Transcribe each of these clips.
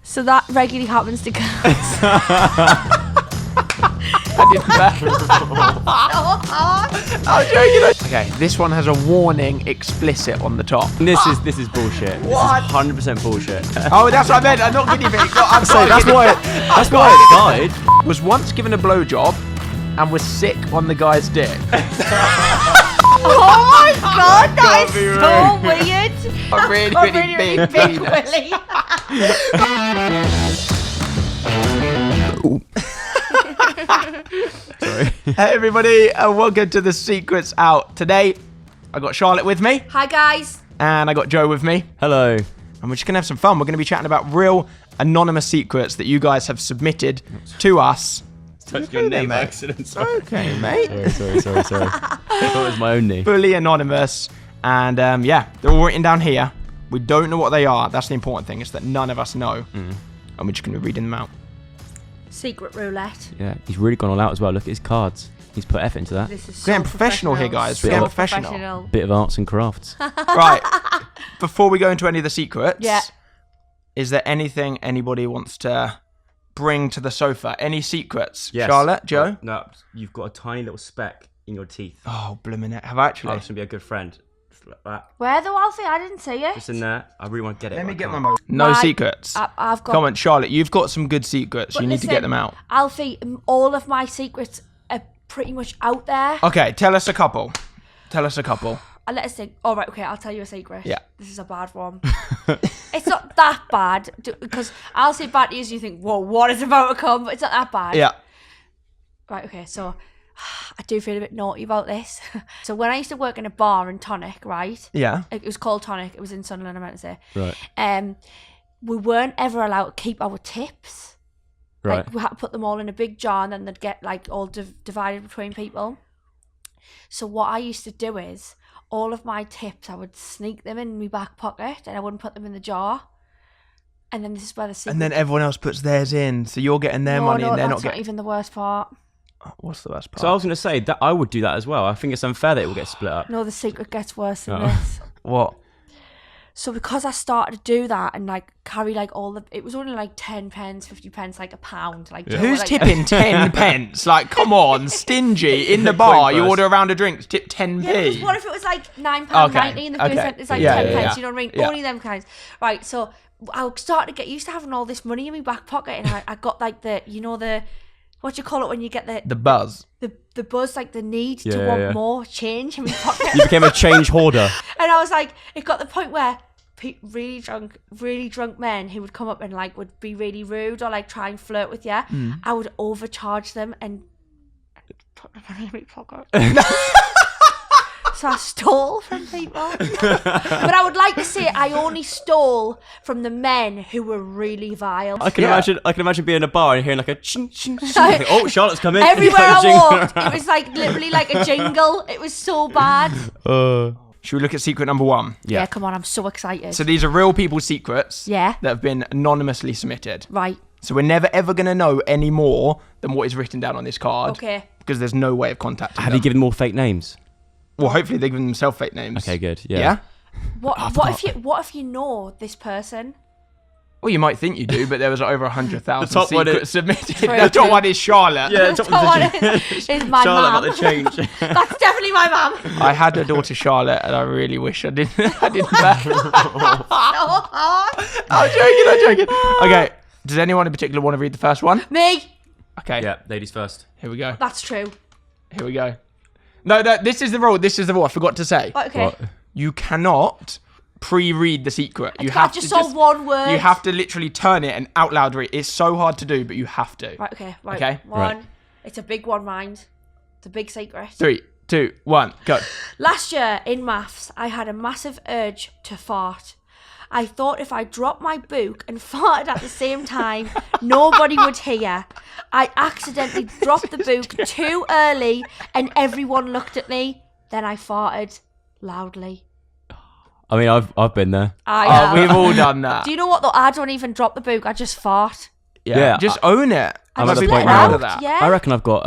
So that regularly happens to girls. I didn't I'm joking. Okay, this one has a warning explicit on the top. This is bullshit. What? This is 100% bullshit. Oh, that's what I meant. I'm not guinea pig. I'm So that's why it died. Was once given a blowjob and was sick on the guy's dick. Oh my god, that is so weird. A really big Willy. Sorry. Hey everybody, and welcome to the Secrets Out. Today, I got Charlotte with me, Hi guys. and I got Joe with me, Hello. and we're just gonna have some fun. We're gonna be chatting about real anonymous secrets that you guys have submitted to us. Touched your name by mate. accident. Okay, mate. Sorry. I thought it was my own knee. Fully anonymous, and yeah, they're all written down here. We don't know what they are. That's the important thing, is that none of us know, and we're just gonna be reading them out. Secret roulette. Yeah, he's really gone all out as well. Look at his cards. He's put effort into that. This is We're getting professional here, guys. We're getting professional. Bit of arts and crafts. Right. Before we go into any of the secrets, Yeah. is there anything anybody wants to bring to the sofa? Any secrets? Yes. Charlotte, Joe? No, you've got a tiny little speck in your teeth. Oh, blooming it. Have I actually? I'm just gonna be a good friend. Just like that. Where though, Alfie? I didn't see it. Just in there. I really want to get it. Let me but I get my can't. most. No Right. secrets. I've got. Come on, Charlotte. You've got some good secrets. But You need to get listen, them out. Alfie, all of my secrets are pretty much out there. Okay, tell us a couple. Tell us a couple. Let us think. All right, okay, I'll tell you a secret. Yeah. This is a bad one. It's not that bad, because I'll say bad to you, so you think, whoa, what is about to come? But it's not that bad. Yeah. Right, okay, so I do feel a bit naughty about this. So when I used to work in a bar in Tonic, right? Yeah. It was called Tonic. It was in Sunderland, I meant to say. Right. We weren't ever allowed to keep our tips. Right. Like, we had to put them all in a big jar, and then they'd get like all divided between people. So what I used to do is, all of my tips, I would sneak them in my back pocket, and I wouldn't put them in the jar. And then this is where the secret... And then everyone else puts theirs in, so you're getting their money and they're not that's getting... not even the worst part. What's the worst part? So I was gonna say that I would do that as well. I think it's unfair that it will get split up. No, the secret gets worse than Oh. this. What? So because I started to do that and like carry like all the... It was only like 10 pence, 50 pence, like a pound. Like, you know, Who's like, tipping 10 pence? Like, come on, stingy. In the bar, you first. order a round of drinks, tip 10p. Yeah, because what if it was like £9.90 Okay, and the okay. percent is like Yeah, 10 yeah, pence, yeah. you know what I mean? Yeah. Only them kinds. Right, so I started to get used to having all this money in my back pocket, and I got like the, you know, the, what do you call it when you get The buzz. the buzz, like the need to Yeah, want yeah. more change in my pocket. You became a change hoarder. And I was like, it got the point where really drunk men who would come up and like would be really rude or like try and flirt with you, I would overcharge them and put the money in my pocket. So I stole from people. But I would like to say I only stole from the men who were really vile. I can imagine being in a bar and hearing like a ching ching ching. Like, Oh, Charlotte's coming. Everywhere I Jingle walked, around. it was like literally like a jingle. It was so bad. Should we look at secret number 1? Yeah, come on, I'm so excited. So these are real people's secrets Yeah. that have been anonymously submitted. Right. So we're never ever going to know any more than what is written down on this card. Okay. Because there's no way of contacting Have them. you given them all fake names? Well, hopefully they give themselves fake names. Okay, good. Yeah. Yeah? What if you know this person? Well, you might think you do, but there was over 100,000 The top one secrets is- submitted. True, The top true. one is Charlotte. Yeah, The top one is my Charlotte mum. about the change. That's definitely my mum. I had a daughter Charlotte, and I really wish I didn't. I didn't. I'm joking. Okay. Does anyone in particular want to read the first one? Me. Okay. Yeah, ladies first. Here we go. That's true. Here we go. No, this is the rule. This is the rule. I forgot to say. Right, okay. What? You cannot pre-read the secret. You I have just to saw one word. You have to literally turn it and out loud read. It's so hard to do, but you have to. Right, okay. Right. Okay. One. Right. It's a big one, mind. It's a big secret. 3, 2, 1, go. Last year in maths, I had a massive urge to fart. I thought if I dropped my book and farted at the same time, nobody would hear. I accidentally dropped the book too early and everyone looked at me. Then I farted loudly. I mean, I've been there. We've all done that. Do you know what though? I don't even drop the book. I just fart. Yeah, just own it. I I'm Like, at just the be let point it now. proud out. of that. Yeah. I reckon I've got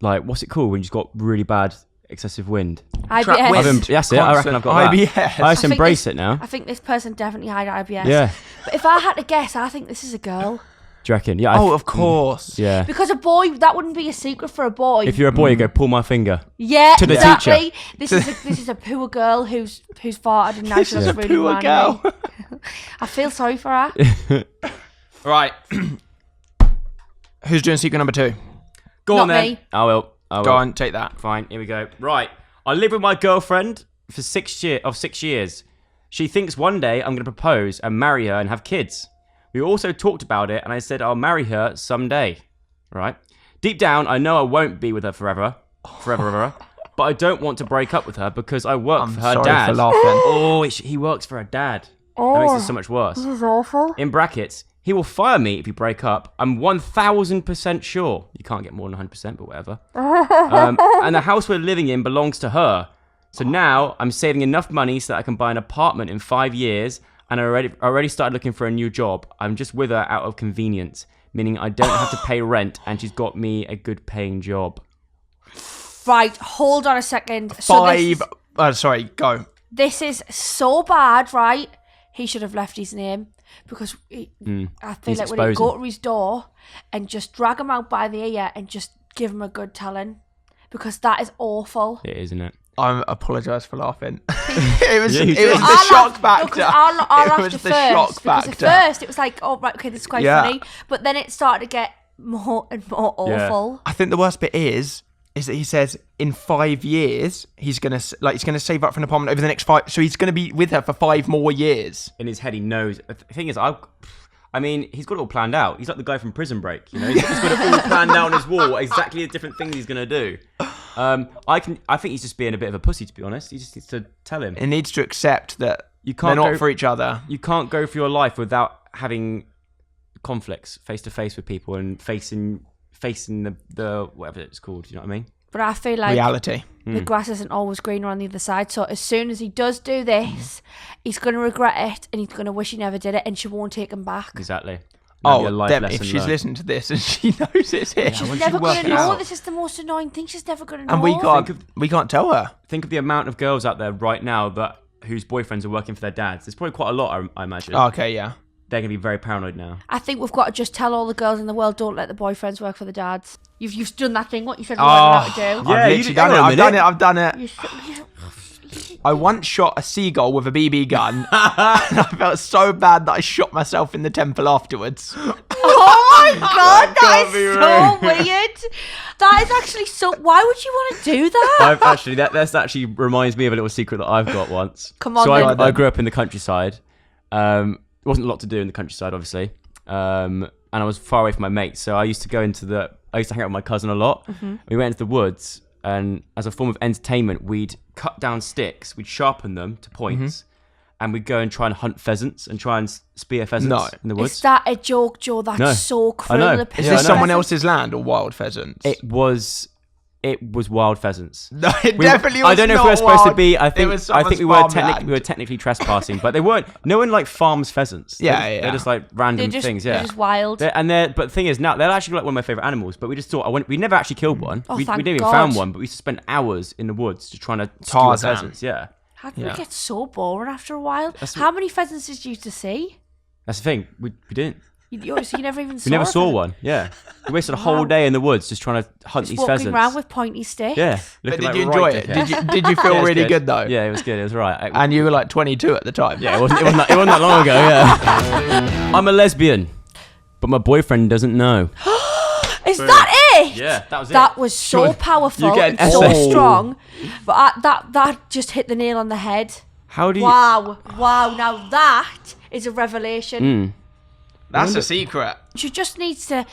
like, what's it called when you've got really bad excessive wind. IBS. wind. That's it. I reckon I've got IBS. that. I just think embrace this- it now. I think this person definitely had IBS. Yeah. But if I had to guess, I think this is a girl. Do you reckon? Yeah. Oh, of course. Yeah. Because a boy, that wouldn't be a secret for a boy. If you're a boy, you go pull my finger. Yeah, To the exactly. This is a poor girl who's farted and now she looks really Poor manly. girl. I feel sorry for her. Right. Who's doing secret number 2? Go Not on then. me. I will. Go on, take that. Fine. Here we go. Right. I live with my girlfriend for 6 years. She thinks one day I'm going to propose and marry her and have kids. We also talked about it, and I said I'll marry her someday. Right? Deep down, I know I won't be with her forever, but I don't want to break up with her because I work for her Sorry dad. for laughing. Oh, he works for her dad. That makes it so much worse. This is awful. In brackets, he will fire me if we break up. I'm 1,000% sure. You can't get more than 100%, but whatever. And the house we're living in belongs to her. So now I'm saving enough money so that I can buy an apartment in 5 years. And I already started looking for a new job. I'm just with her out of convenience, meaning I don't have to pay rent, and she's got me a good paying job. Right, hold on a second. Sorry, go. This is so bad, right? He should have left his name because I feel He's like when you exposing. go to his door and just drag him out by the ear and just give him a good telling, because that is awful. It is, isn't it? I apologise for laughing. it was you the did. shock factor. I It laughed was at the first, shock because factor. at first it was like, oh, right, okay, this is quite Yeah. funny. But then it started to get more and more awful. I think the worst bit is that he says in 5 years he's gonna save up for an apartment over the next 5. So he's gonna be with her for 5 more years. In his head, he knows. The thing is, I mean, he's got it all planned out. He's like the guy from Prison Break, you know. He's got it all planned out on his wall, exactly the different things he's gonna do. I think he's just being a bit of a pussy, to be honest. He just needs to tell him. He needs to accept that You can't they're not go- for each other. You can't go through your life without having conflicts face to face with people and facing the whatever it's called. You know what I mean? But I feel like Reality. the grass isn't always greener on the other side. So as soon as he does do this, he's going to regret it and he's going to wish he never did it, and she won't take him back. Exactly. That'd be a life Deb, lesson if she's learned. listening to this and she knows it's him, She's once never you work going to it know. out. This is the most annoying thing. She's never going to know. and we can't tell her. Think of the amount of girls out there right now whose boyfriends are working for their dads. There's probably quite a lot, I imagine. Okay, yeah. They're going to be very paranoid now. I think we've got to just tell all the girls in the world, don't let the boyfriends work for the dads. You've done that thing, what you said you weren't allowed to do. Yeah, I've you literally did- done hang it. on a I've done it. minute. I've done it. You I once shot a seagull with a BB gun, and I felt so bad that I shot myself in the temple afterwards. Oh my god, that Can't is be so right. weird. That is actually so. Why would you want to do that? I've actually that's actually reminds me of a little secret that I've got once. Come on, So then. I grew up in the countryside. There wasn't a lot to do in the countryside, obviously. And I was far away from my mates, so I used to hang out with my cousin a lot. Mm-hmm. We went into the woods, and as a form of entertainment, we'd cut down sticks, we'd sharpen them to points, and we'd go and try and hunt pheasants and try and spear pheasants in the woods. Is that a joke, Joe? That's No. so I cruel. know. The Is Is Yeah, this I know. someone else's land or wild pheasants? It was wild pheasants. No, it definitely was I don't know if not we're supposed to wild. be. I It think was I think someone's we were technically trespassing, but they weren't. No one like farms pheasants. Yeah, they're yeah. just like random They're things. they're Yeah, just wild. but the thing is now they're actually like one of my favorite animals. But we just thought we never actually killed one. Oh, we thank never even God. found one, but we used to spend hours in the woods just trying to skewer Tarzan. pheasants. Yeah, How did Yeah. we get so boring after a while? That's- How many pheasants did you used to see? that's the thing. We didn't. So you never even saw We never a saw pheasant? one. Yeah, we wasted a whole day in the woods just trying to hunt Just these walking pheasants. around with pointy sticks. Yeah, But looking did like you enjoy right it? dickheads. Did you feel Yeah, it was really good though? Yeah, it was good. It was right. And you were like 22 at the time. Yeah, it wasn't that long ago, yeah. I'm a lesbian, but my boyfriend doesn't know. Is that it? Yeah, that was it. That was so Sure. powerful You get an and so essay. strong. But that just hit the nail on the head. How do you... Wow. Now that is a revelation. That's a secret. She just needs to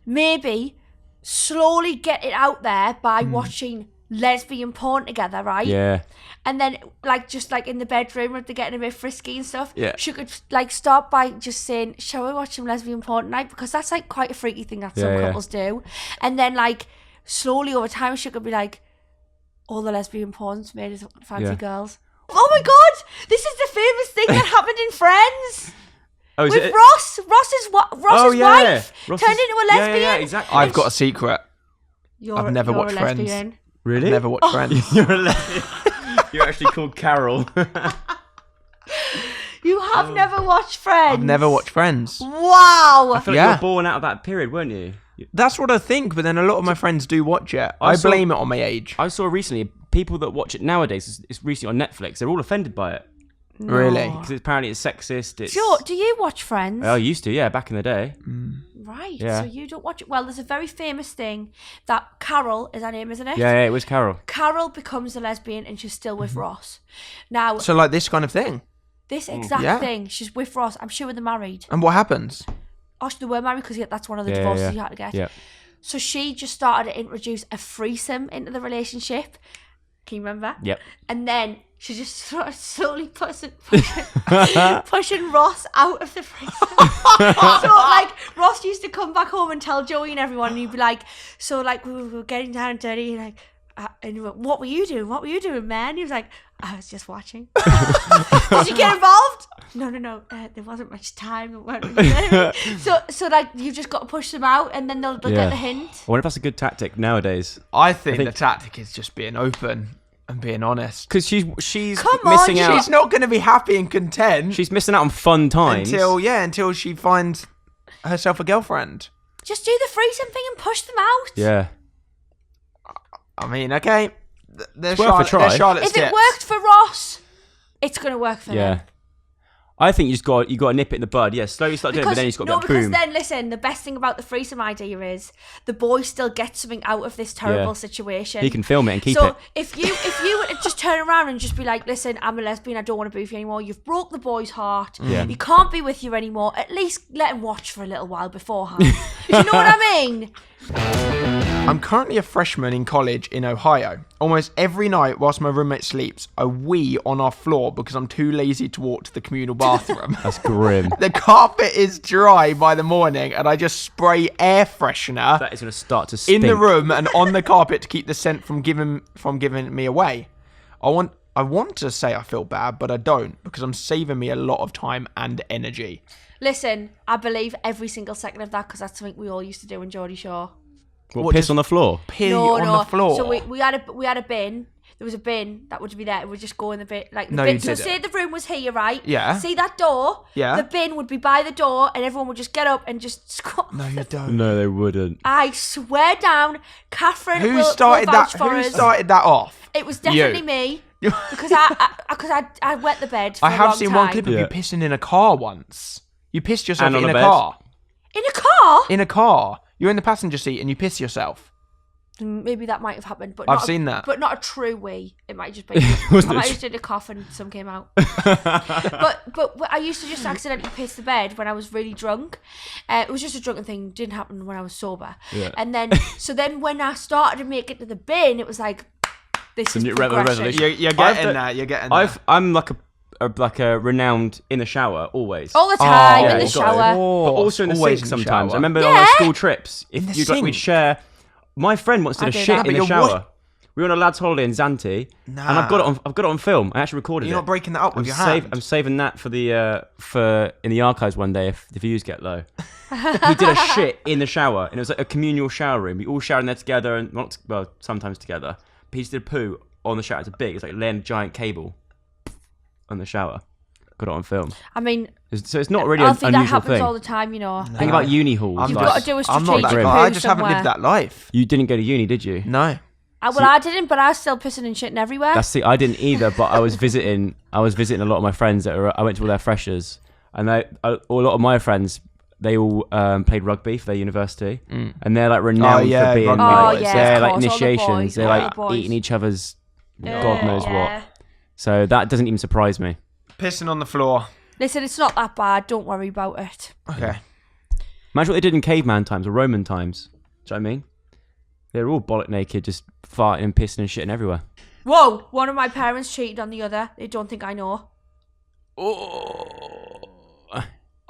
maybe slowly get it out there by watching lesbian porn together, right? Yeah. And then, just in the bedroom, if they're getting a bit frisky and stuff, Yeah. she could, start by just saying, shall we watch some lesbian porn tonight? Because that's, quite a freaky thing that some Yeah, yeah. couples do. And then, slowly over time, she could be like, all the lesbian porn's made as fancy Yeah. girls. Oh my God! This is the famous thing that happened in Friends! Oh, is With it? Ross's wife Ross's- turned into a lesbian. Yeah, exactly. I've got a secret. You're, I've never you're watched a Friends. lesbian. Really? Never watched Friends. You're actually called Carol. You have never watched Friends? I've never watched Friends. Wow. I feel like you were born out of that period, weren't you? That's what I think, but then a lot of my friends do watch it. I blame it on my age. I saw recently people that watch it nowadays. It's recently on Netflix. They're all offended by it No. Really? because apparently it's sexist. It's. Sure. Do you watch Friends? I used to, yeah, back in the day. Right. Yeah. So you don't watch it. Well, there's a very famous thing that Carol is her name, isn't it? Yeah, it was Carol. Carol becomes a lesbian and she's still with Ross. Now, So like this kind of thing. this exact Yeah. thing, she's with Ross. I'm sure they're married. And what happens? Oh, they were married because that's one of the Yeah, divorces yeah. you had to get. Yeah. So she just started to introduce a threesome into the relationship. Can you remember? Yep. And then she just started slowly pushing Ross out of the threesome. So like Ross used to come back home and tell Joey and everyone, and he'd be like, so like we were getting down and dirty, and like, and he went, what were you doing? What were you doing, man? He was like, I was just watching. Did you get involved? No. There wasn't much time. It weren't really so like you just got to push them out, and then they'll get the hint. I wonder if that's a good tactic nowadays. I think the tactic is just being open and being honest. Because she's Come on, missing out. She's not going to be happy and content She's missing out on fun times. until she finds herself a girlfriend. Just do the threesome thing and push them out. Yeah. I mean, okay, there's worth a try. Charlotte's If it tips. worked for Ross, it's gonna work for Yeah. him. I think you got to nip it in the bud. Yeah, slowly start doing it, but then you just got to go because boom. then listen, the best thing about the threesome idea is the boy still gets something out of this terrible situation. He can film it and keep so it. if you were to just turn around and just be like, listen, I'm a lesbian, I don't want to be with you anymore. You've broke the boy's heart. Yeah. He can't be with you anymore. At least let him watch for a little while beforehand. Do you know what I mean? I'm currently a freshman in college in Ohio. Almost every night whilst my roommate sleeps, I wee on our floor because I'm too lazy to walk to the communal bathroom. That's grim. The carpet is dry by the morning and I just spray air freshener That is going to start to stink. in the room and on the carpet to keep the scent from giving me away. I want to say I feel bad, but I don't because I'm saving me a lot of time and energy. Listen, I believe every single second of that because that's something we all used to do in Geordie Shore. What, piss on the floor? Pee on the floor. So we had a bin. There was a bin that would be there. It would just go in the bin. Like the No, bin. you So did say the room was here, right? Yeah. See that door? Yeah. The bin would be by the door, and everyone would just get up and just squat. No, you don't. No, they wouldn't. I swear down, Catherine Who will started vouch that? for Who us. started that off? It was definitely me because I wet the bed. For I a have long seen time. one clip of Yeah. you pissing in a car once. You pissed yourself And on in a a bed? car. In a car. In a car. You're in the passenger seat and you piss yourself. Maybe that might have happened, but I've seen that. but not a true wee. It might just be. I Wasn't might it just did a cough and some came out. but I used to just accidentally piss the bed when I was really drunk. It was just a drunken thing. It didn't happen when I was sober. Yeah. And then when I started to make it to the bin, it was like this is new progression. resolution. You're getting that. You're getting that. I'm like a renowned in the shower always. All the time yeah, in the you got it. shower. But also in the Always sink in the sometimes. shower. I remember on Yeah. our school trips, if the you'd like, we'd sink? share. My friend once did I a do shit that. in But the you're shower. We were on a lads' holiday in Zante, and I've got it on film. I actually recorded You're it. not breaking that up with your I'm hand. saving that for in the archives one day if the views get low. He did a shit in the shower, and it was like a communal shower room. We all showered in there together, and sometimes together. But he just did a poo on the shower. It's big. It's like laying a giant cable on the shower. Got it on film. I mean, So it's not really Alfie, an that unusual happens thing. all the time, you know. Think about uni halls. You've like- got to do a I'm not strategic that poo guy. I just haven't somewhere. lived that life. You didn't go to uni, did you? No. I didn't, but I was still pissing and shitting everywhere. I didn't either, but I was visiting a lot of my friends I went to all their freshers, and a lot of my friends, they all played rugby for their university, and they're like renowned for being rugby like, boys. they're of like course, all the initiations. boys, They're all like the boys. eating each other's God knows Yeah. what. So that doesn't even surprise me. Pissing on the floor. Listen, it's not that bad. Don't worry about it. Okay. Imagine what they did in caveman times or Roman times. Do you know what I mean? They're all bollock naked, just farting and pissing and shitting everywhere. Whoa! One of my parents cheated on the other. They don't think I know.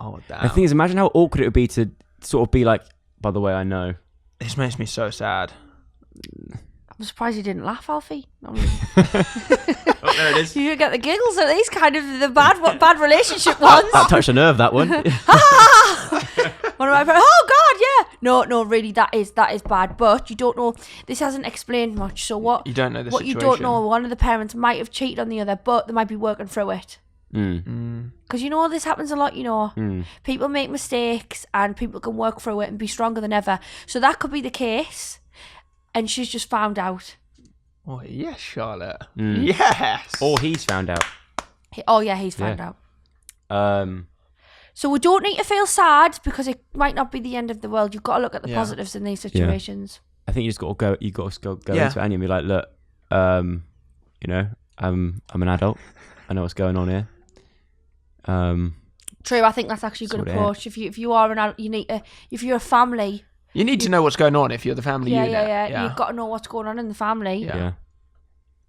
Oh, damn. The thing is, imagine how awkward it would be to sort of be like, by the way, I know. This makes me so sad. I'm surprised you didn't laugh, Alfie. Oh, there it is. You get the giggles at these kind of the bad relationship ones. That touched a nerve, that one. One of my parents. Oh God, yeah. No, really, that is bad. But you don't know. This hasn't explained much. So what? You don't know the what situation. you don't know. One of the parents might have cheated on the other, but they might be working through it. Because you know this happens a lot. You know, people make mistakes and people can work through it and be stronger than ever. So that could be the case, and she's just found out. Oh yes, Charlotte. Yes. Or he's found out. He's found out. So we don't need to feel sad because it might not be the end of the world. You've got to look at the positives in these situations. I think you just got to go. You got to go into it and be like, look, I'm an adult. I know what's going on here. True, I think that's actually a good approach. If you are an adult, you need to. If you're a family, you need to know what's going on. If you're the family unit, you've got to know what's going on in the family. Yeah.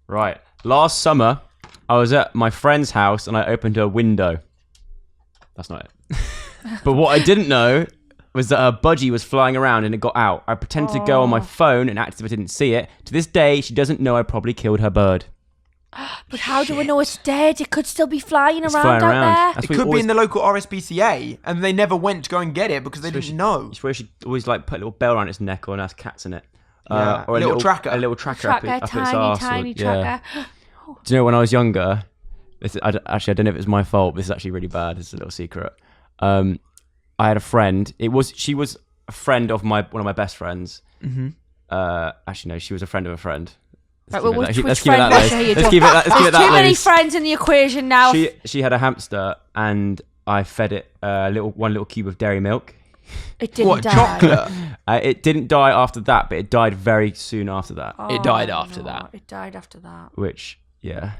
Right. Last summer, I was at my friend's house and I opened her window. That's not it. But what I didn't know was that her budgie was flying around and it got out. I pretended to go on my phone and acted as if I didn't see it. To this day, she doesn't know I probably killed her bird. But how do we know it's dead? It could still be flying around out there. It could be in the local RSPCA, and they never went to go and get it because they didn't know. It's where she always like put a little bell around its neck or has cats in it. Or a little tracker. A little tracker up its arse. Tiny tracker. Do you know when I was younger? I don't know if it was my fault. This is actually really bad. It's a little secret. I had a friend. She was a friend of one of my best friends. Actually, no, she was a friend of a friend. Which friend was she? There's too many friends in the equation now. She had a hamster, and I fed it one little cube of dairy milk. It didn't die. Chocolate? It didn't die after that, but it died very soon after that. It died after that. It died after that. Which, yeah.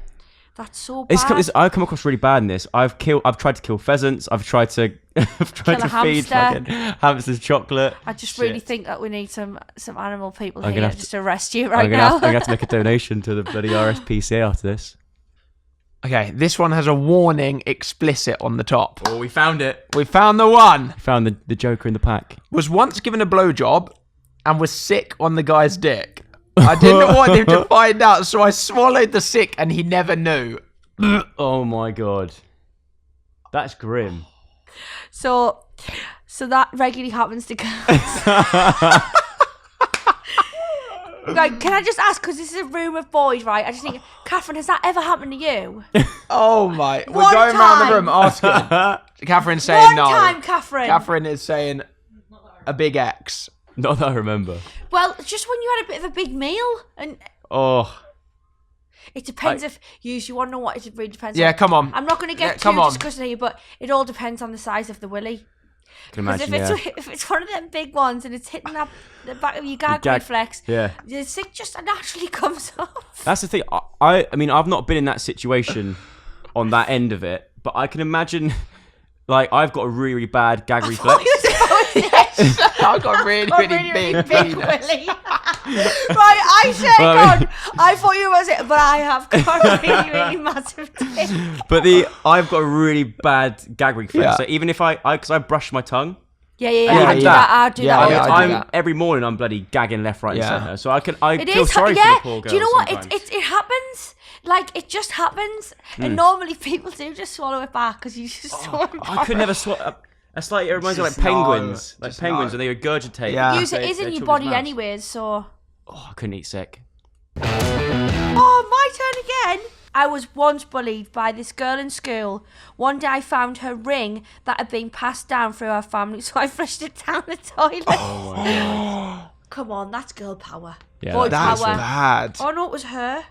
That's so bad. I've come across really bad in this. I've tried to kill pheasants. I've tried to feed fucking hamsters chocolate. I just really think that we need some animal people here just to rescue now. I'm gonna have to make a donation to the bloody RSPCA after this. Okay, this one has a warning explicit on the top. Oh, we found it. We found the one. We found the Joker in the pack. Was once given a blowjob and was sick on the guy's dick. I didn't want him to find out, so I swallowed the sick and he never knew. Oh my god. That's grim. So that regularly happens to girls. Right, can I just ask, because this is a room of boys, right? I just think, Catherine, has that ever happened to you? Oh my. We're going around the room asking. Catherine's saying no. One time, Catherine. Catherine is saying a big X. Not that I remember. Well, just when you had a bit of a big meal. And it depends if you want to know what it really depends on. Yeah, come on. I'm not going to get too disgusted here, but it all depends on the size of the willy. Because if it's one of them big ones and it's hitting up the back of your gag reflex, the sick just naturally comes off. That's the thing. I mean, I've not been in that situation on that end of it, but I can imagine, like, I've got a really, really bad gag reflex. I've got a really big willy. Right, I say God. I thought you was it, but I have got a really, really massive dick. But I've got a really bad gag reflex. Yeah. So even if because I brush my tongue. I do that. Every morning I'm bloody gagging left, right, and centre. So I feel sorry for the poor girl. Do you know what? Sometimes. It happens. Like, it just happens. And normally people do just swallow it back because you just I could never swallow. That's like, it reminds me of like penguins. Like penguins, and they regurgitate. Yeah. It is in your body anyways, so. Oh, I couldn't eat sick. Oh, my turn again. I was once bullied by this girl in school. One day I found her ring that had been passed down through our family, so I flushed it down the toilet. Oh my god. Come on, that's girl power. Yeah, boy that's power. Bad. Oh no, it was her.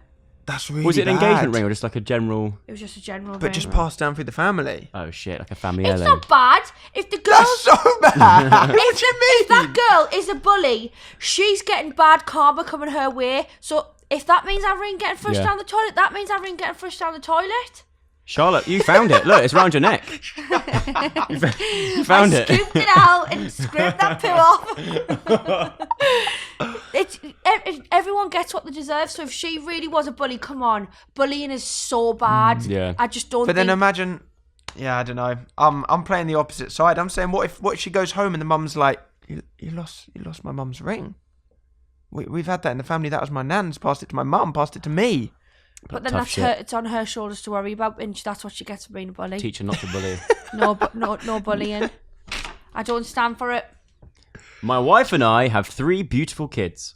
That's really Was it an bad. engagement ring or just like a general? It was just a general ring. But just passed down through the family. Oh shit, like a family It's heirloom. not bad. If the girl, That's so bad. if that girl is a bully, she's getting bad karma coming her way. So if that means our ring getting flushed down the toilet, that means our ring getting flushed down the toilet. Charlotte, you found it. Look, it's around your neck. You found it. I scooped it out and scraped that poo off. Everyone gets what they deserve. So if she really was a bully, come on, bullying is so bad. Yeah. I just don't. But then imagine, I don't know. I'm playing the opposite side. I'm saying, what if she goes home and the mum's like, you lost my mum's ring. We've had that in the family. That was my nan's. Passed it to my mum. Passed it to me. But then that's her. It's on her shoulders to worry about, and that's what she gets for being a bully. Teach her not to bully. No bullying. I don't stand for it. My wife and I have 3 beautiful kids.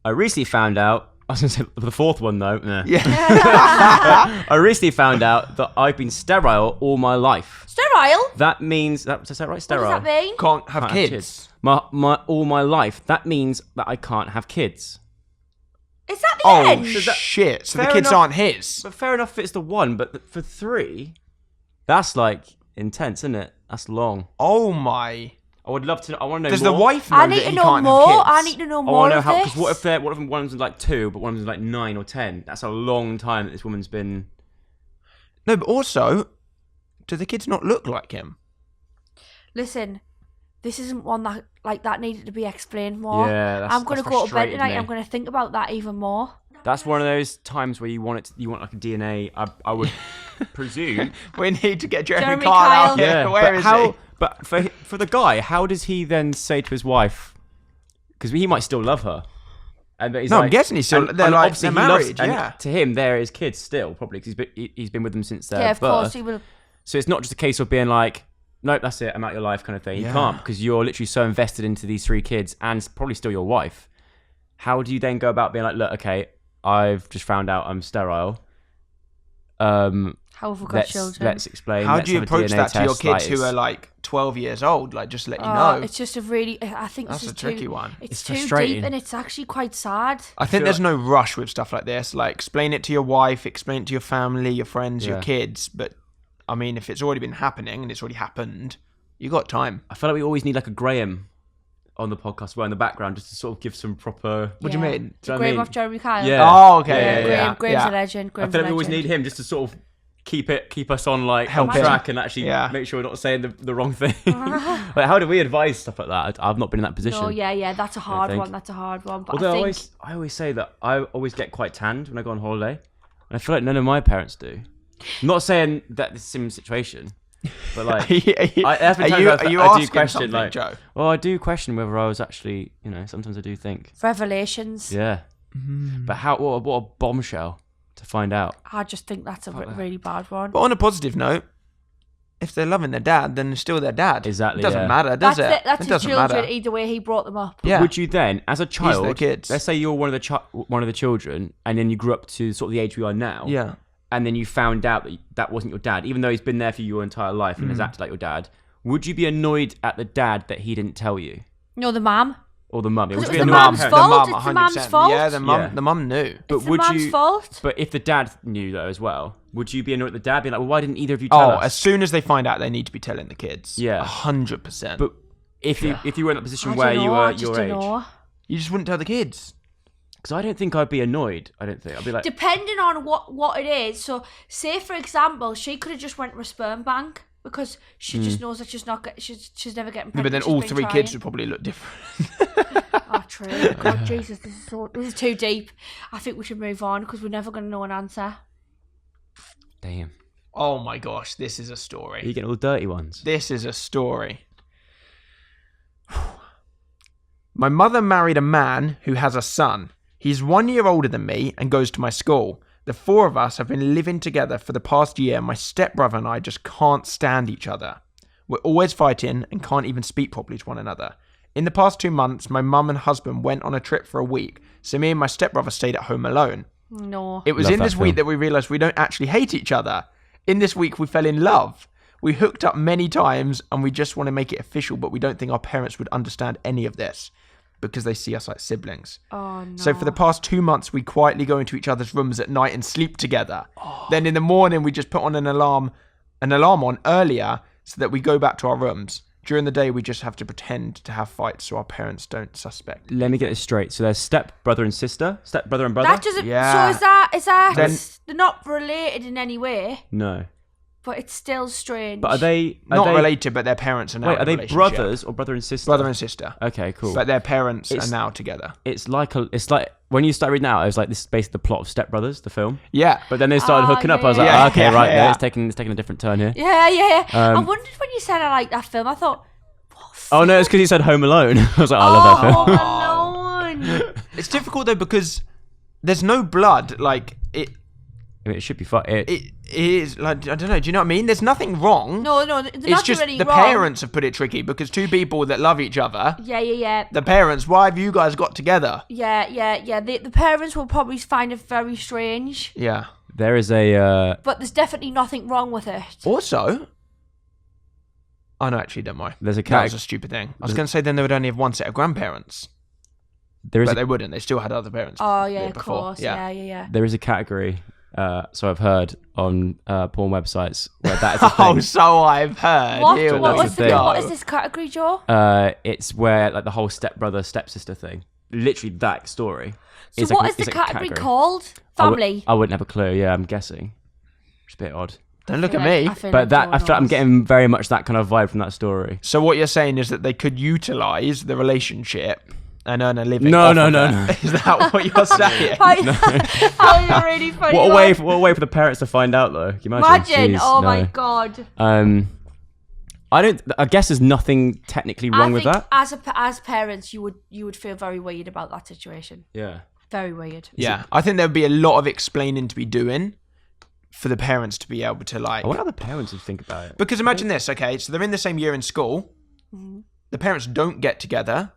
I recently found out. I was going to say the 4th one though. Nah. Yeah. I recently found out that I've been sterile all my life. Sterile? That means is that right? Sterile. What does that mean? Can't have Can't have kids. My all my life. That means that I can't have kids. Is that the Oh, end? shit. So the Fair kids enough. aren't his. But fair enough if it's the 1, but for 3, that's like intense, isn't it? That's long. Oh, my. I would love to. I want to know. Does more. the wife know I need that to he know can't more. have kids? I need to know I more want to know of how. this. Because what if one's like 2, but one of them's like 9 or 10? That's a long time that this woman's been. No, but also, do the kids not look like him? Listen, this isn't one that needed to be explained more. Yeah, that's- I'm gonna that's go to bed frustrated tonight. me. I'm gonna think about that even more. That's one of those times where you want like a DNA. I would presume. We need to get Jeremy Jeremy Kyle Kyle. out here. Yeah, Where but is how? he? But for the guy, how does he then say to his wife? Because he might still love her. And he's No, like, I'm guessing he's still. They're obviously they're he loves- married. and Yeah. to him, they're his kids still, probably because he's been with them since their Yeah, of birth. course he will. So it's not just a case of being like, nope, that's it, I'm out your life kind of thing. You Yeah. can't, because you're literally so invested into these 3 kids and probably still your wife. How do you then go about being like, look, okay, I've just found out I'm sterile. How have we got children? Let's explain. How let's do you have a approach DNA that to your test, kids like, who are like 12 years old? Like, just let you Oh, know. it's just a really. I think That's this is a tricky too, one. It's It's too frustrating. deep and it's actually quite sad. I think feel there's no rush with stuff like this. Like, explain it to your wife, explain it to your family, your friends, your Yeah. kids. But, I mean, if it's already been happening and it's already happened, you got time. I feel like we always need like a Graham on the podcast, well in the background, just to sort of give some proper. What do you mean? Do you know what I Graham mean? off Jeremy Kyle. Yeah. Oh, okay. Yeah, Yeah, yeah, Graham's yeah. a legend. I Graham's feel a like we always legend. need him just to sort of keep us on like Help on him. track and actually Yeah. make sure we're not saying the wrong thing. Like, how do we advise stuff like that? I've not been in that position. No, yeah, that's a hard think. one. That's a hard one. But Although I think I always say that I always get quite tanned when I go on holiday, and I feel like none of my parents do. I'm not saying that it's a similar situation, but like Are you, there's been are times you, where are you I do asking question something, like, Joe? well, I do question whether I was actually, sometimes I do think, revelations. yeah. But what a bombshell to find out. I just think that's a really bad one. But on a positive note, if they're loving their dad, then it's still their dad. Exactly, It doesn't yeah. matter, does That's it? it. That's It his doesn't children. matter. Either way, he brought them up. Yeah. Would you then, as a child, their kids. let's say you're one of the children, and then you grew up to sort of the age we are now, Yeah. and then you found out that wasn't your dad, even though he's been there for your entire life and has acted like your dad, would you be annoyed at the dad that he didn't tell you? No, the mum. Or the mum? Would Because you it be was annoyed the at mum's the fault. parent? It's the mum's fault. Yeah, the mum, Yeah. the mum knew. But It's the would mum's you? fault. But if the dad knew though as well, would you be annoyed at the dad? Be like, well, why didn't either of you tell Oh, us? as soon as they find out, they need to be telling the kids. Yeah. 100%. But if you were in that position I where don't you know, were I just your don't age, know. you just wouldn't tell the kids. because I don't think I'd be annoyed. I don't think I'd be like, Depending on what it is. So, say for example, she could have just went to a sperm bank because she just knows that she's not. She's never getting Yeah, pregnant. but then she's all been 3 trying. kids would probably look different. Oh, true. God, Jesus, this is too deep. I think we should move on because we're never going to know an answer. damn, Oh my gosh, this is a are you story. getting all the dirty ones? This is a story. My mother married a man who has a son. He's 1 year older than me and goes to my school. The 4 of us have been living together for the past year. My stepbrother and I just can't stand each other. We're always fighting and can't even speak properly to one another. In the past 2 months, my mum and husband went on a trip for a week, so me and my stepbrother stayed at home alone. No. It was Love in that this week film. that we realised we don't actually hate each other. In this week, we fell in love. We hooked up many times and we just want to make it official, but we don't think our parents would understand any of this because they see us like siblings. Oh no. So for the past 2 months, we quietly go into each other's rooms at night and sleep together. Then in the morning, we just put on an alarm on earlier so that we go back to our rooms. During the day, we just have to pretend to have fights so our parents don't suspect. Let me get this straight. So there's stepbrother and sister, stepbrother and brother. That doesn't. Yeah. So is that? Then- They're not related in any way, No, but it's still strange. but are they Not they, related, but their parents are now Wait, in are a they relationship. brothers or brother and sister? Brother and sister. Okay, cool. But their parents It's- are now together. It's like when you start reading out, I was like, this is basically the plot of Step Brothers, the film. Yeah. But then they started Ah, hooking up. I was yeah, like, yeah. oh, okay, Yeah, right, yeah. it's taking a different turn here. Yeah. I Um, wondered when you said I like that film. I thought, Oh no, it's because he said Home Alone. I was like, I love that film. Home Alone. It's difficult though because there's no blood. Like I mean, it should be fine. It is like, I don't know. Do you know what I mean? There's nothing wrong. No, there's It's nothing just really the wrong. parents have put it tricky because two people that love each other. Yeah. The parents, why have you guys got together? Yeah. The parents will probably find it very strange. Yeah. There is a... But there's definitely nothing wrong with it. Also, oh no, actually, don't worry. There's a That was a stupid thing. I was going to say then they would only have one set of grandparents, There is but a, they wouldn't. They still had other parents. Oh, yeah, of before. course. Yeah. there is a category, so I've heard, on porn websites where that is a thing. Oh, so I've heard. What? Here What we was the thing? go. What is this category, Joe? It's where like the whole stepbrother, stepsister thing. Literally that story. So is what like, is the it's like a category category. called? Family? I wouldn't have a clue. Yeah, I'm guessing. It's a bit odd. Don't look at me. But that I feel like I'm getting very much that kind of vibe from that story. So what you're saying is that they could utilize the relationship and earn a living. No. Is that what you're saying? Oh, you're really funny. What a way for the parents to find out though. Can you imagine? Imagine. Jeez, Oh no. my god. I guess there's nothing technically wrong with that. As parents, you would feel very weird about that situation. Yeah. Very weird. Yeah, I think there'd be a lot of explaining to be doing for the parents to be able to like. I wonder how the parents would think about it. Because imagine this, okay? So they're in the same year in school. Mm-hmm. The parents don't get together.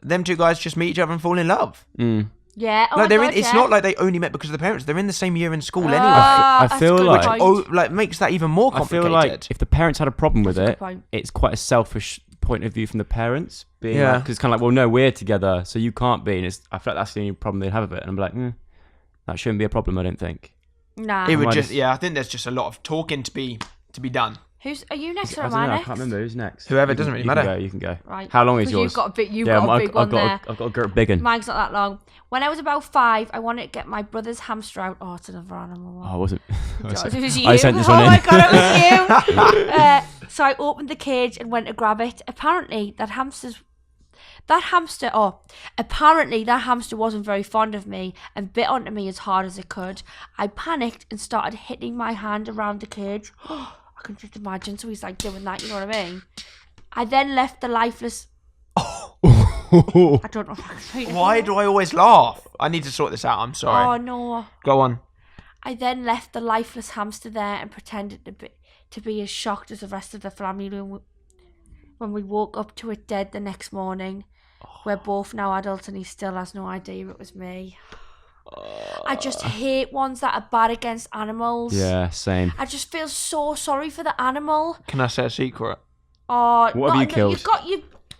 Them two guys just meet each other and fall in love. Yeah. Oh Like my they're god, it's yeah. not like they only met because of the parents. They're in the same year in school anyway. I That's feel a good like- point. Like makes that even more I complicated. feel like if the parents had a problem with That's a it, good point. it's quite a selfish point of view from the parents. Being Yeah. because it's kind of like, well, no, we're together, so you can't be. And I feel like that's the only problem they'd have with it. And I'm like, that shouldn't be a problem, I don't think. Nah. it would Might just have- I think there's just a lot of talking to be done. Are you next or I am don't I know, I next? can't remember who's next. Whoever, You doesn't can- really matter. You can go. Right. How long is 'Cause yours? You've got a big one there. I've got a big one. Mine's not that long. When I was about 5, I wanted to get my brother's hamster out. Oh, it's another animal one. Oh, I wasn't. It was you. I sent this oh one in. my god, it was you. So I opened the cage and went to grab it. Apparently, that hamster wasn't very fond of me and bit onto me as hard as it could. I panicked and started hitting my hand around the cage. I can just imagine. So he's like doing that, you know what I mean? I then left the lifeless. I don't know if I can say it. Why do I always laugh? I need to sort this out. I'm sorry. Oh no. Go on. I then left the lifeless hamster there and pretended to be as shocked as the rest of the family when we woke up to it dead the next morning. We're both now adults and he still has no idea it was me. I just hate ones that are bad against animals. Yeah, same. I just feel so sorry for the animal. Can I say a secret? Oh, What have you killed?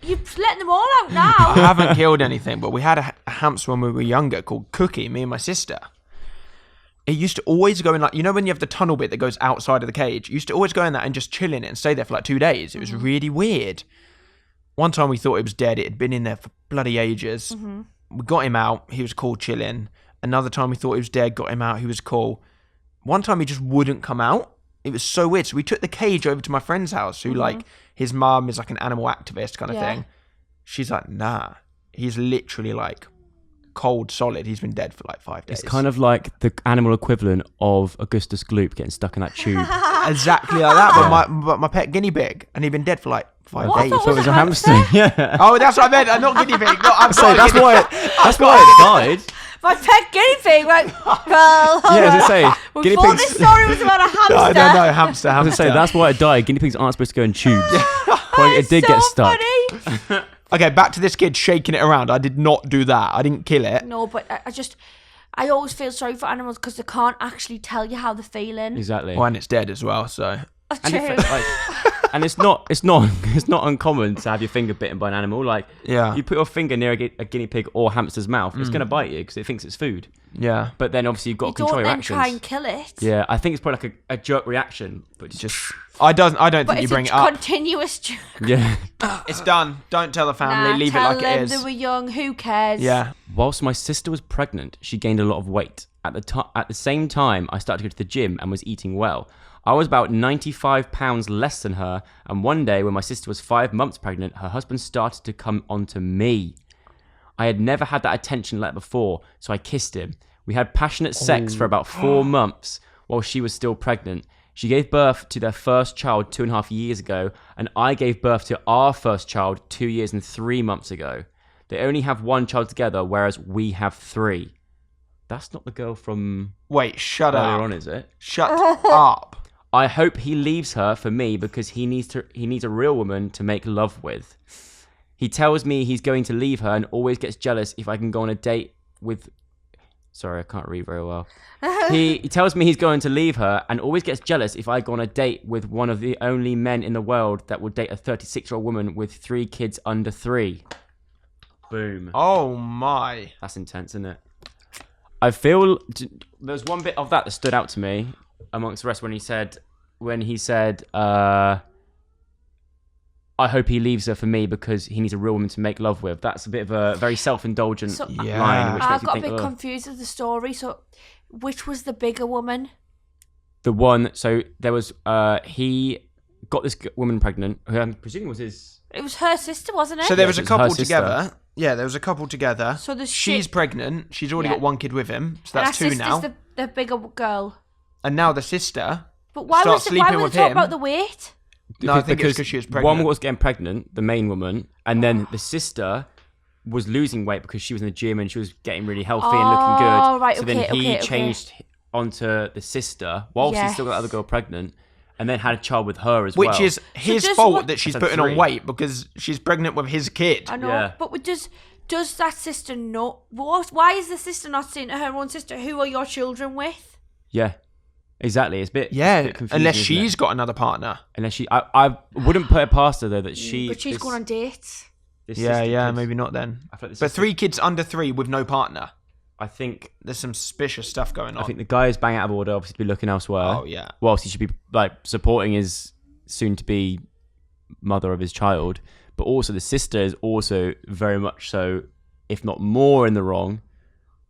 You're letting them all out now. I haven't killed anything, but we had a hamster when we were younger called Cookie, me and my sister. It used to always go in like, you know when you have the tunnel bit that goes outside of the cage? It used to always go in that and just chill in it and stay there for like 2 days. It was really weird. One time we thought it was dead. It had been in there for bloody ages. We got him out. He was cool chilling. Another time we thought he was dead, got him out. He was cool. One time he just wouldn't come out. It was so weird. So we took the cage over to my friend's house who like, his mum is like an animal activist kind of thing. She's like, nah. He's literally like cold solid. He's been dead for like 5 days. It's kind of like the animal equivalent of Augustus Gloop getting stuck in that tube. exactly like that, but my pet guinea pig, and he'd been dead for like 5 What? I days. thought So it was a hamster. Yeah. Oh, that's what I meant. Not guinea pig. No, I'm So sorry. that's why it died. My pet guinea pig went, well, hold Yeah, as I on. say, We guinea thought pigs. this story was about a hamster. No, hamster. As I say, that's why it died. Guinea pigs aren't supposed to go in tubes. Probably it did so get stuck. Funny. Okay, back to this kid shaking it around. I did not do that. I didn't kill it. No, but I always feel sorry for animals because they can't actually tell you how they're feeling. Exactly. Oh, and it's dead as well. So And, True. and it's not uncommon to have your finger bitten by an animal. Like, Yeah. you put your finger near a guinea pig or hamster's mouth, it's going to bite you because it thinks it's food. yeah, But then obviously you've got You to control don't your then actions. try and kill it. Yeah, I think it's probably like a jerk reaction, but just I don't But think you it's bring a it up. continuous joke. yeah. It's done. Don't tell the family. Nah, Leave it tell like them it they is. were young. Who cares? Yeah. Whilst my sister was pregnant, she gained a lot of weight. At the same time, I started to go to the gym and was eating well. I was about 95 pounds less than her, and one day when my sister was 5 months pregnant, her husband started to come onto me. I had never had that attention like that before, so I kissed him. We had passionate sex for about 4 months while she was still pregnant. She gave birth to their first child 2.5 years ago, and I gave birth to our first child 2 years and 3 months ago. They only have one child together, whereas we have 3. That's not the girl from Wait, shut earlier up. on, is it? Shut up. I hope he leaves her for me because he needs a real woman to make love with. He tells me he's going to leave her and always gets jealous if I can go on a date with... Sorry, I can't read very well. He tells me he's going to leave her and always gets jealous if I go on a date with one of the only men in the world that will date a 36-year-old woman with 3 kids under 3. Boom. Oh my. That's intense, isn't it? I feel there's one bit of that stood out to me amongst the rest when he said, I hope he leaves her for me because he needs a real woman to make love with. That's a bit of a very self-indulgent line. Which I makes got me a think, bit confused with the story. So, which was the bigger woman? The one, so there was, he got this woman pregnant, who I'm presuming was his... It was her sister, wasn't it? So there was a it was her couple sister. together. Yeah, there was a couple together. So there's she's pregnant. She's already got 1 kid with him. So and that's her 2 now. sister's the bigger girl. And now the sister But why starts was sleeping why with they talk him. about the weight? No, I think it's because she was pregnant. One was getting pregnant, the main woman, and then the sister was losing weight because she was in the gym and she was getting really healthy and looking good. Oh, right, so okay, then he okay. changed onto the sister whilst he still got the other girl pregnant, and then had a child with her as well. Which is his does fault what- that she's That's a putting on 3. weight because she's pregnant with his kid. I know, Yeah. but does that sister know? Why is the sister not saying to her own sister, "Who are your children with"? Yeah, exactly. It's a bit Yeah, confusing, unless isn't she's it? got another partner. Unless she, I wouldn't put it past her though that she. But she's going on dates. this Yeah, sister yeah, could- maybe not then. I feel like this But sister- 3 kids under 3 with no partner. I think There's some suspicious stuff going on. I think the guy is bang out of order. Obviously, be looking elsewhere. Oh, yeah. Whilst he should be like supporting his soon-to-be mother of his child, but also the sister is also very much so, if not more, in the wrong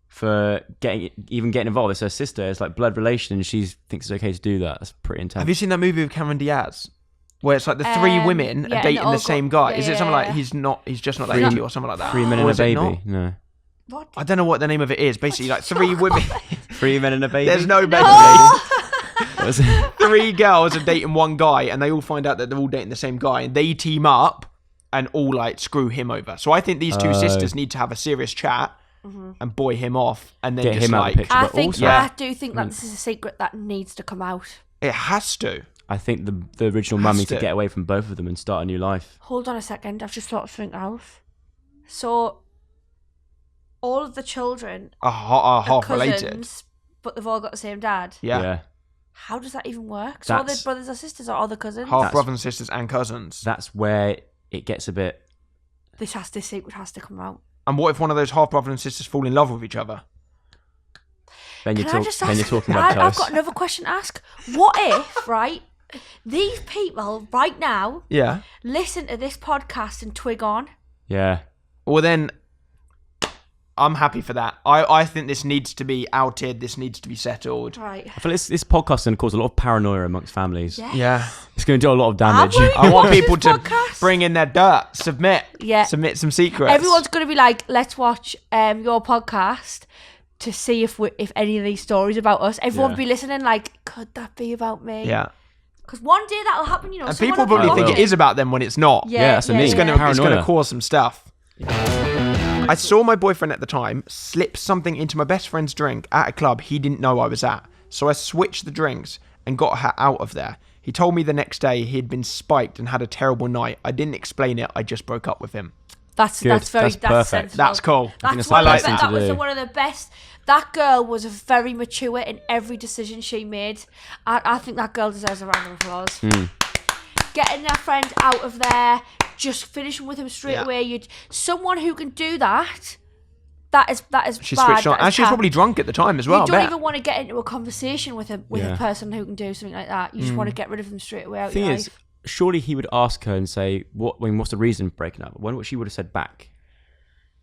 for getting involved. It's her sister. It's like blood relation, and she thinks it's okay to do that. That's pretty intense. Have you seen that movie with Cameron Diaz? Where it's like the 3 women yeah, are and dating all the same guy. yeah, Is it yeah, something like yeah. he's just not that 3 into you or something like that? 3 men Or and a is it baby? not? No. What? I don't know what the name of it is. Basically, like 3 women. 3 men and a baby? There's no baby. What was it? 3 girls are dating one guy, and they all find out that they're all dating the same guy, and they team up and all like screw him over. So I think these 2 sisters need to have a serious chat and buoy him off, and then Get just him out of like the picture. I But think also- I do think that this is a secret that needs to come out. it has to. I think the original mum needs to to. get away from both of them and start a new life. Hold on a second, I've just thought of something else. So, all of the children Are are half cousins, related. but they've all got the same dad. Yeah. How does that even work? So, are they That's- brothers or sisters, or are they cousins? Half brothers and sisters and cousins. That's where it gets a bit. This secret has to come out. And what if one of those half brothers and sisters fall in love with each other? Then you're Can I just then you're ask? talking about I've toast. got another question to ask. What if, right? These people right now Yeah. listen to this podcast and twig on. Yeah. Well, then I'm happy for that. I think this needs to be outed. This needs to be settled. Right. I feel like this podcast is going to cause a lot of paranoia amongst families. Yeah. Yeah. It's going to do a lot of damage. worried. I want Watch people this to podcast. bring in their dirt. Submit. Yeah. Submit some secrets. Everyone's going to be like, let's watch your podcast to see if any of these stories about us. Everyone will Yeah. be listening like, could that be about me? Yeah. Because one day that'll happen, you know. And someone people will be probably think will. it is about them when it's not. Yeah, that's what I mean. It's gonna Paranoia. cause some stuff. I saw my boyfriend at the time slip something into my best friend's drink at a club he didn't know I was at. So I switched the drinks and got her out of there. He told me the next day he had been spiked and had a terrible night. I didn't explain it. I just broke up with him. That's Good. very That's perfect. sensible. That's cool. That's that's one the of best the, thing that to was do. one of the best. That girl was very mature in every decision she made. I think that girl deserves a round of applause. Getting her friend out of there, just finishing with him straight Yeah. away. Someone who can do that. That is She bad. switched on. that is And she was bad. probably drunk at the time as well. You I don't bet. even want to get into a conversation with a Yeah. person who can do something like that. You just want to get rid of them straight away out The your thing life. is, surely he would ask her and say, what's the reason for breaking up? I wonder what she would have said back.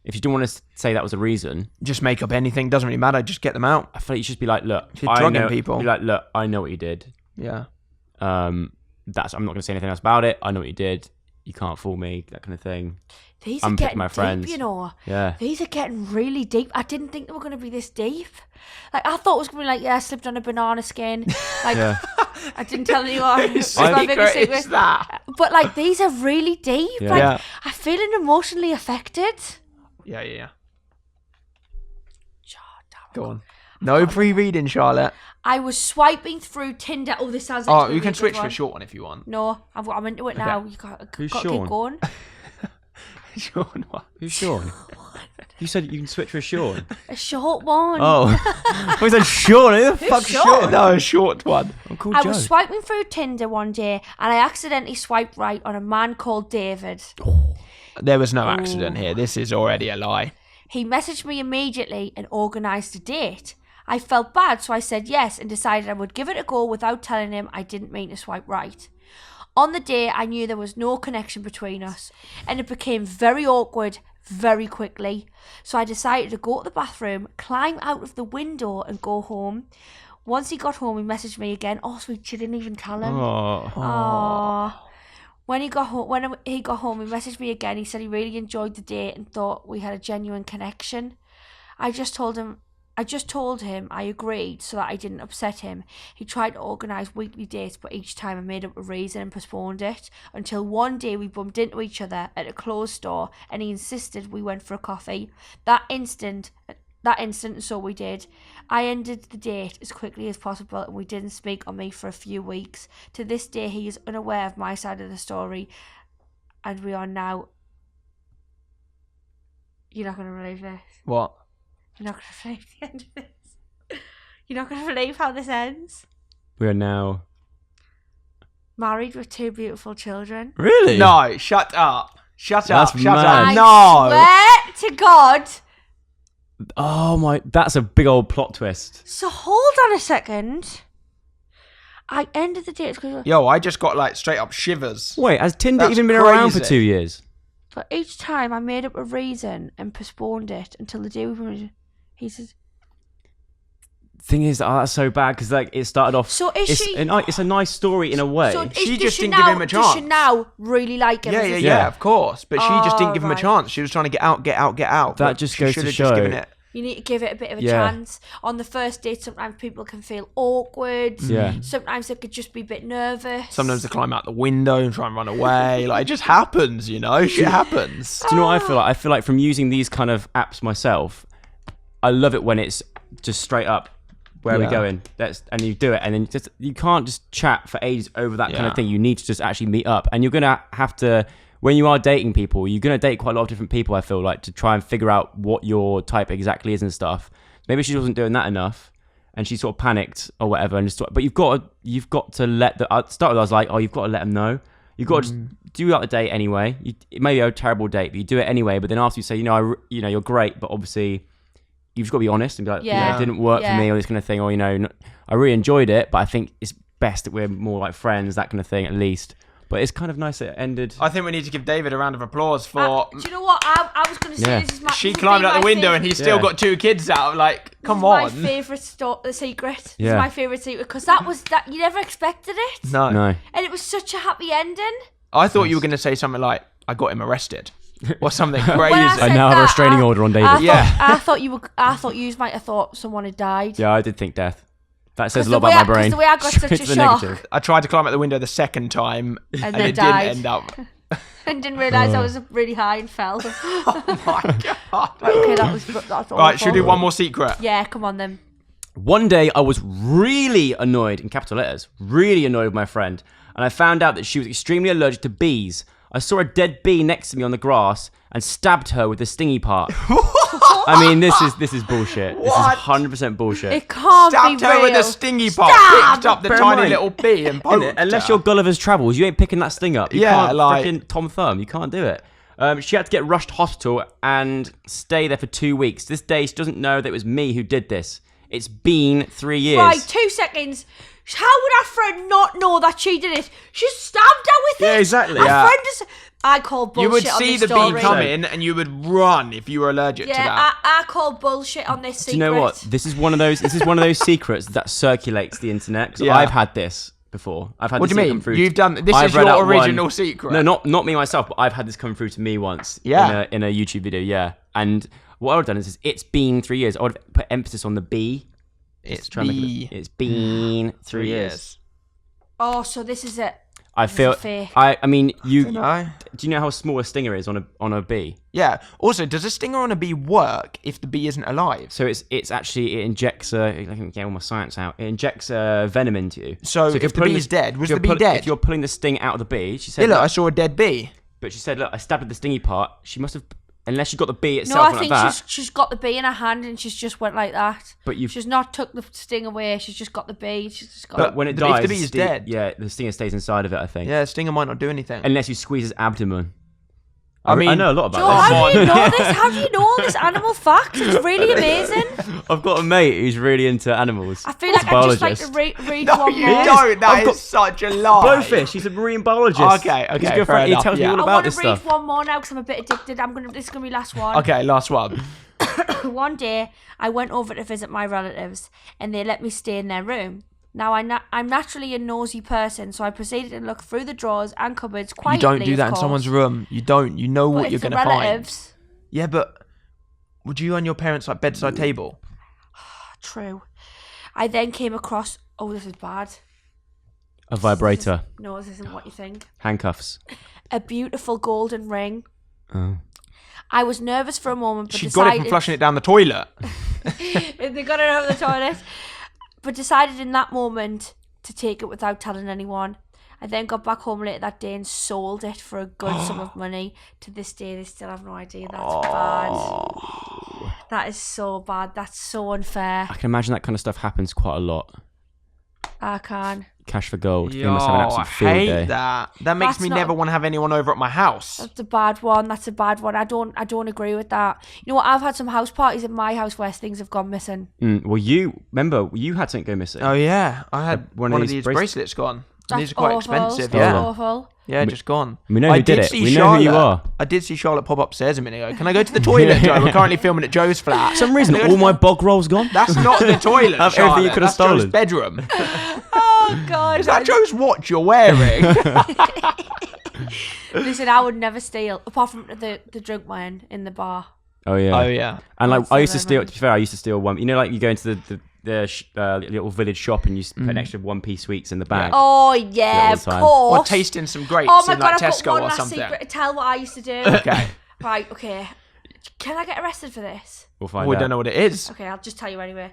If you didn't want to say that was the reason, Just make up anything. Doesn't really matter. Just get them out. I feel like you should just be like, look, If you're I drugging know, people. be like, look, I know what you did. Yeah. I'm not going to say anything else about it. I know what you did. You can't fool me, that kind of thing. These I'm are picking getting my deep, friends. you know. Yeah. These are getting really deep. I didn't think they were going to be this deep. Like, I thought it was going to be like, yeah, I slipped on a banana skin. Like, Yeah. I didn't tell anyone. It's Secret my biggest secret. is that. But, like, these are really deep. Yeah. Like, Yeah. I'm feeling emotionally affected. Yeah. God damn Go on. No pre-reading, Charlotte. I was swiping through Tinder. Oh, this sounds like Oh, a you really can good switch one. to a short one if you want. No, I'm into it now. You got to Who's keep Sean? going. Sean, what? Who's Sean? You said you can switch for a Sean. A short one. Oh. I said Sean. Who the fuck's Sean? Sean? No, a short one. I'm called I Joe. was swiping through Tinder one day and I accidentally swiped right on a man called David. There was no accident here. This is already a lie. He messaged me immediately and organised a date. I felt bad, so I said yes and decided I would give it a go without telling him I didn't mean to swipe right. On the day, I knew there was no connection between us, and it became very awkward very quickly. So I decided to go to the bathroom, climb out of the window and go home. Once he got home, he messaged me again. Oh, sweet, she didn't even tell him. Oh. Aww. When he got home, he messaged me again. He said he really enjoyed the date and thought we had a genuine connection. I just told him I agreed so that I didn't upset him. He tried to organise weekly dates, but each time I made up a reason and postponed it, until one day we bumped into each other at a clothes store and he insisted we went for a coffee. That instant, so we did. I ended the date as quickly as possible and we didn't speak on me for a few weeks. To this day, he is unaware of my side of the story, and we are now... You're not going to believe this. What? You're not going to believe the end of this. You're not going to believe how this ends. We are now... Married with 2 beautiful children. Really? No, shut up. Shut That's up. Shut mad. up. No. I swear to God. Oh my... That's a big old plot twist. So hold on a second. I ended the date because... Yo, I just got like straight up shivers. Wait, has Tinder That's even been around for crazy. 2 years? But each time I made up a reason and postponed it until the day we... He says... Thing is, that's so bad because like it started off... So is she... It's a nice story in a way. So She does just she didn't give him a Does she chance. now really like him? Yeah, Is yeah, this- yeah, Yeah. of course. But she just didn't give him a right. chance. She was trying to get out. That but just she goes should to have show. just given it. You need to give it a bit of a Yeah. chance. On the first date, sometimes people can feel awkward. Yeah. Sometimes they could just be a bit nervous. Sometimes they climb out the window and try and run away. Like, it just happens, you know? Shit happens. Do you know what I feel like? I feel like from using these kind of apps myself, I love it when it's just straight up, where are we Yeah. going? And you do it, and then you can't just chat for ages over that kind Yeah. of thing. You need to just actually meet up, and you're gonna have to. When you are dating people, you're gonna date quite a lot of different people. I feel like to try and figure out what your type exactly is and stuff. Maybe she wasn't doing that enough, and she sort of panicked or whatever. And just, but you've got to let the. At the start, I was like, oh, you've got to let them know. You've got to just do out the date anyway. It may be a terrible date, but you do it anyway. But then after you say, you're great, but obviously you've just got to be honest and be like, Yeah. it didn't work Yeah. for me or this kind of thing, or I really enjoyed it, but I think it's best that we're more like friends, that kind of thing at least. But it's kind of nice that it ended. I think we need to give David a round of applause for... do you know what? I was going to say Yeah. this is my... she this has climbed been out the my window favourite- and he's still Yeah. got 2 kids out. Like, come This on. is my favourite secret. This Yeah. is my favourite secret because that you never expected it. No. No. And it was such a happy ending. I thought you were going to say something like, I got him arrested. Or something crazy. When I I said now have a that, restraining order on David. I thought you might have thought someone had died. Yeah, I did think death. That says a 'Cause lot the way about my I- 'cause brain. the way I got such It's a the shock. negative. I tried to climb out the window the second time and then it died. didn't end up. And didn't realise I was really high and fell. Oh my God. Okay, that's awful. Right, should we do one more secret? Yeah, come on then. One day I was really annoyed, in capital letters, really annoyed with my friend, and I found out that she was extremely allergic to bees. I saw a dead bee next to me on the grass and stabbed her with the stingy part. I mean, this is bullshit. This is What? 100% bullshit. It can't Stabbed be her real. with a stingy part, Stab! picked up the Bear in tiny mind- little bee and poked Innit? Unless her. you're Gulliver's Travels, you ain't picking that sting up. You Yeah, can't like- freaking Tom Thumb. You can't do it. She had to get rushed to hospital and stay there for 2 weeks. This day, she doesn't know that it was me who did this. It's been 3 years. Right, 2 seconds. How would our friend not know that she did it? She stabbed her with it. Yeah, exactly. Our Yeah. friend is... I call bullshit You would on see this the story. bee come in and you would run if you were allergic to Yeah, that. I call bullshit on this secret. Do you know what? This is one of those secrets that circulates the internet. 'Cause Yeah. I've had this before. I've had What this do you come mean? through. You've done... This I've is read your out one- original secret. No, not me myself, but I've had this come through to me once. Yeah. In a YouTube video. Yeah. And what I've done is it's been 3 years. I would put emphasis on the B. It's Trying to make bee. it's been 3 years. Oh, so this is it. I feel. fake. I mean, you. No. Do you know how small a stinger is on a bee? Yeah. Also, does a stinger on a bee work if the bee isn't alive? So it injects I can get all my science out. It injects venom into you. So if you're the pulling bee's dead, was if the you're bee dead? If you're pulling the sting out of the bee, she said. Yeah, look, look, I saw a dead bee. but she said, look, I stabbed at the stingy part. She must have, unless she got the bee No, itself I like think that. she's got the bee in her hand and she's just went like that. But you've. She's not took the sting away. She's just got the bee. She's just got. But when it if dies, the bee is dead. Yeah, the stinger stays inside of it. I think. Yeah, a stinger might not do anything. Unless you squeeze his abdomen. I mean, I know a lot Joe, about how do you know this? How do you know all this animal facts? It's really amazing. this. I've got a mate who's really into animals. I feel like He's a I'd just like biologist. to read No, one you more. don't. That I've is got- such a lie. Blowfish. He's a marine biologist. Okay, He's okay, good fair friend. He enough, tells me yeah. all I about want this to read stuff. one more now because I'm a bit addicted. This is gonna be last one. Okay, last one. One day, I went over to visit my relatives, and they let me stay in their room. Now, I'm naturally a nosy person, so I proceeded to look through the drawers and cupboards You quietly. don't do that of in course. someone's room. You don't. You know But what it's you're the going to find. relatives. Yeah, but would you on your parents' like bedside table? True. I then came across. Oh, this is bad. A vibrator. No, this isn't what you think. Handcuffs. A beautiful golden ring. Oh. I was nervous for a moment, but She got it decided from flushing it down the toilet. they got it out of the toilet, but decided in that moment to take it without telling anyone. I then got back home later that day and sold it for a good sum of money. To this day, they still have no idea. That's bad. That is so bad. That's so unfair. I can imagine that kind of stuff happens quite a lot. I can. Cash for gold. They Yo, must have an I absolute field hate day. that. That makes That's me not- never want to have anyone over at my house. That's a bad one. That's a bad one. I don't agree with that. You know what? I've had some house parties in my house where things have gone missing. Well, remember, you had something go missing. Oh yeah, I had One one of of these these bracelets gone. And That's these are quite awful. expensive. That's Yeah, awful. yeah, just gone. We know who did it. see We know who you Charlotte- are. I did see Charlotte pop upstairs a minute ago. Can I go to the toilet, Joe? We're currently filming at Joe's flat. For some reason, all my bog rolls gone. That's not the toilet, Have everything Charlotte. you could have That's Joe's stolen. bedroom. Oh God. Is that Joe's watch you're wearing? Listen, I would never steal, apart from the drunk man in the bar. Oh yeah. Oh yeah. And like That's I so used to steal. lemon. To be fair, I used to steal one. You know, like you go into the little village shop and you put an extra 1p sweets in the bag. Oh yeah, all of the time. course. Or tasting some grapes Oh my in God, like I've got Tesco one or last something. secret to tell what I used to do. Okay. Right, okay. Can I get arrested for this? We'll find We out. don't know what it is. Okay, I'll just tell you anyway.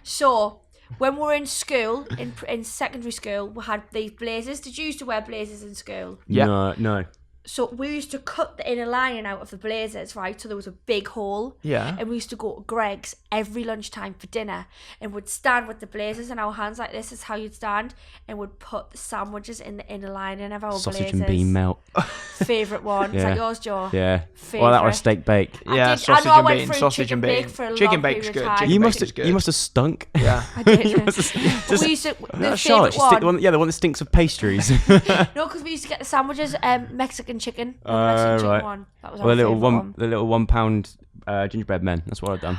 So, when we were in school, in secondary school, we had these blazers. Did you used to wear blazers in school? Yeah. No. So we used to cut the inner lining out of the blazers, right? So there was a big hole. Yeah. And we used to go to Greg's every lunchtime for dinner and would stand with the blazers in our hands like this is how you'd stand and would put the sandwiches in the inner lining of our Sausage blazers. and bean melt. Favourite one. Is Yeah. that yours, Joe? Yeah. Well, that or a Favourite. steak bake. Yeah, I sausage know I and went bean, through sausage chicken and bake bean. for a Chicken long bake's period good. of time. Chicken You bake must is have. good. You must have stunk. Yeah. I did. Just- We used to, the Charlotte, favourite you stick the one. one, yeah, the one that stinks of pastries. No, because we used to get the sandwiches, Mexican chicken. The Oh, Mexican chicken right. one. That was Or our the little favourite one, the little £1 gingerbread men. That's what I've done.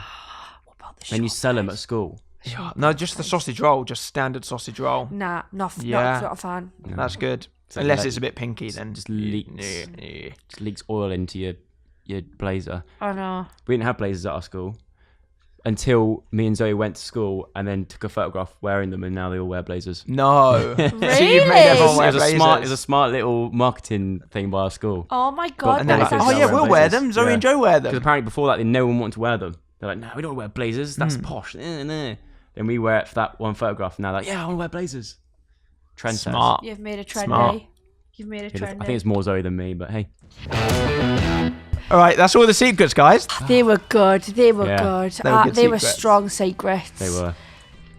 What about the And you sell them shortbread? at school. No, just the sausage roll, just standard sausage roll. Nah, not Yeah. a fan. That's good. like Unless that- it's a bit pinky, then just leaks. Yeah. Just leaks oil into your blazer. I know. We didn't have blazers at our school until me and Zoe went to school and then took a photograph wearing them, and now they all wear blazers. No. So Really? you've made everyone wear It was blazers. a smart little marketing thing by our school. Oh my God. And they're Blazers. like, that's oh yeah, Wear we'll wear blazers. them. Zoe Yeah. and Joe wear Because them. apparently before that, no one wanted to wear them. They're like, no, we don't wear blazers. That's posh. Nah. Then we wear it for that one photograph. And now like, yeah, I want to wear blazers. Trend Smart. You've made a trend, Smart. eh? You've made a I trend. think it's more Zoe than me, but hey. All right, that's all the secrets, guys. They were good. They were Yeah. good. They were good They were secrets. strong secrets. They were.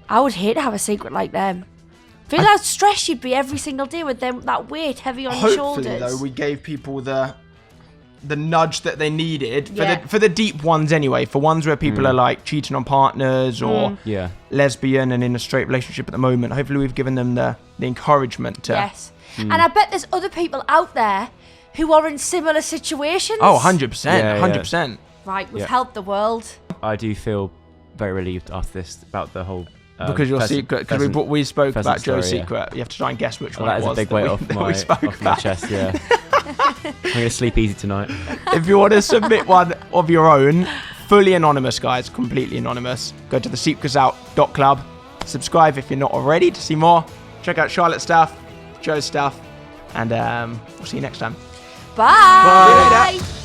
I would hate to have a secret like them. Feel how stressed you'd be every single day with them, that weight heavy on your Hopefully, shoulders. though, we gave people the nudge that they needed for Yeah. the deep ones anyway. For ones where people are like cheating on partners or Yeah. lesbian and in a straight relationship at the moment. Hopefully, we've given them the encouragement to. Yes. And I bet there's other people out there who are in similar situations. Oh, 100%. Yeah, yeah. 100%. Right, we've Yeah. helped the world. I do feel very relieved after this about the whole. Because your secret, because we spoke pheasant about Joe's story, yeah. secret. You have to try and guess which Well, one that it is a was big that weight we- off that my, we spoke off my about. chest, yeah. I'm going to sleep easy tonight. If you want to submit one of your own, fully anonymous, guys, completely anonymous, go to thesecretsout.club. Subscribe if you're not already to see more. Check out Charlotte's stuff, Joe's stuff, And we'll see you next time. Bye. Bye.